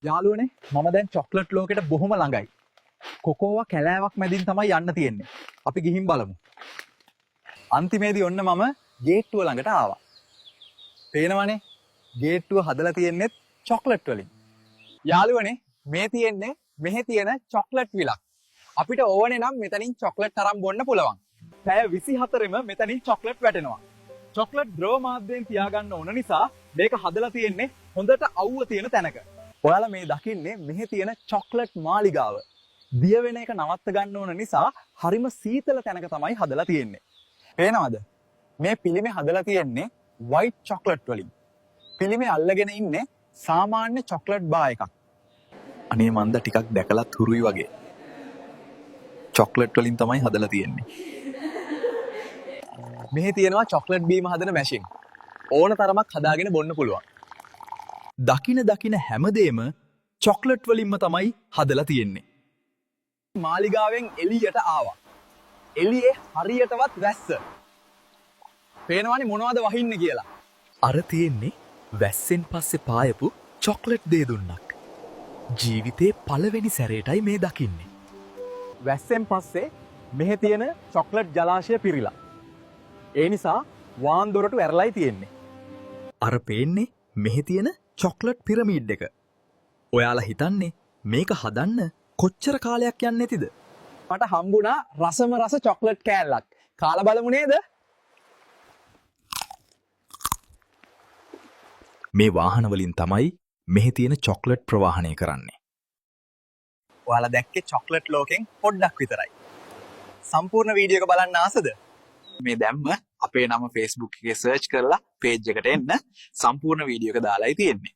යාළුවනේ මම දැන් චොක්ලට් ලෝකෙට බොහොම ළඟයි. කොකෝවා කැලෑවක් මැදින් තමයි යන්න තියෙන්නේ. අපි ගිහින් බලමු. අන්තිමේදී ඔන්න මම ගේට්ටුව ළඟට ආවා. පේනවනේ ගේට්ටුව හදලා තියෙන්නේ චොක්ලට් වලින්. යාළුවනේ මේ තියෙන්නේ මෙහි තියෙන චොක්ලට් විලක්. අපිට ඕවනේ නම් මෙතනින් චොක්ලට් තරම් බොන්න පුළුවන්. පැය 24ෙම මෙතනින් චොක්ලට් වැටෙනවා. චොක්ලට් ද්‍රව මාධ්‍යයෙන් තියාගන්න ඕන නිසා මේක හදලා තියෙන්නේ හොඳට අවුව තියෙන තැනක. ඔයාලා මේ දකින්නේ මෙහි තියෙන චොක්ලට් මාලිගාව. දිය වෙන එක නවත්ත ගන්න ඕන නිසා හරිම සීතල තැනක තමයි හදලා තියෙන්නේ. පේනවද? මේ පිළිමේ හදලා තියෙන්නේ white chocolate වලින්. පිළිමේ අල්ලගෙන ඉන්නේ සාමාන්‍ය chocolate බා එකක්. අනේ මන්ද ටිකක් දැකලත් හුරුයි වගේ. chocolate වලින් තමයි හදලා තියෙන්නේ. මෙහි තියෙනවා chocolate බීම හදන මැෂින්. ඕන තරමක් හදාගෙන බොන්න පුළුවන්. දකින හැමදේම චොක්ලට් වලින්ම තමයි හදලා තියෙන්නේ. මාලිගාවෙන් එළියට ආවා. එළියේ හරියටවත් වැස්ස. පේනවනේ මොනවද වහින්නේ කියලා. අර තියෙන්නේ වැස්සෙන් පස්සේ පායපු චොක්ලට් දේදුන්නක්. ජීවිතේ පළවෙනි සැරේටයි මේ දකින්නේ. වැස්සෙන් පස්සේ මෙහි තියෙන චොක්ලට් ජලාශය පිරීලා. ඒ නිසා වාන් දොරටු ඇරලයි තියෙන්නේ. අර පේන්නේ මෙහි තියෙන චොක්ලට් පිරමීඩ් එක. ඔයාලා හිතන්නේ මේක හදන්න කොච්චර කාලයක් යන්නේ නැතිද? මට හම්බුණා රසම රස චොක්ලට් කෑල්ලක්. කාලා බලමු නේද? මේ වාහන වලින් තමයි මෙහි තියෙන චොක්ලට් ප්‍රවාහනය කරන්නේ. ඔයාලා දැක්කේ චොක්ලට් ලෝකෙන් පොඩ්ඩක් විතරයි. සම්පූර්ණ වීඩියෝ එක බලන්න ආසද? මේ දැම්ම අපේ නම Facebook එකේ සර්ච් කරලා page එකට එන්න සම්පූර්ණ වීඩියෝ එක දාලායි තියෙන්නේ.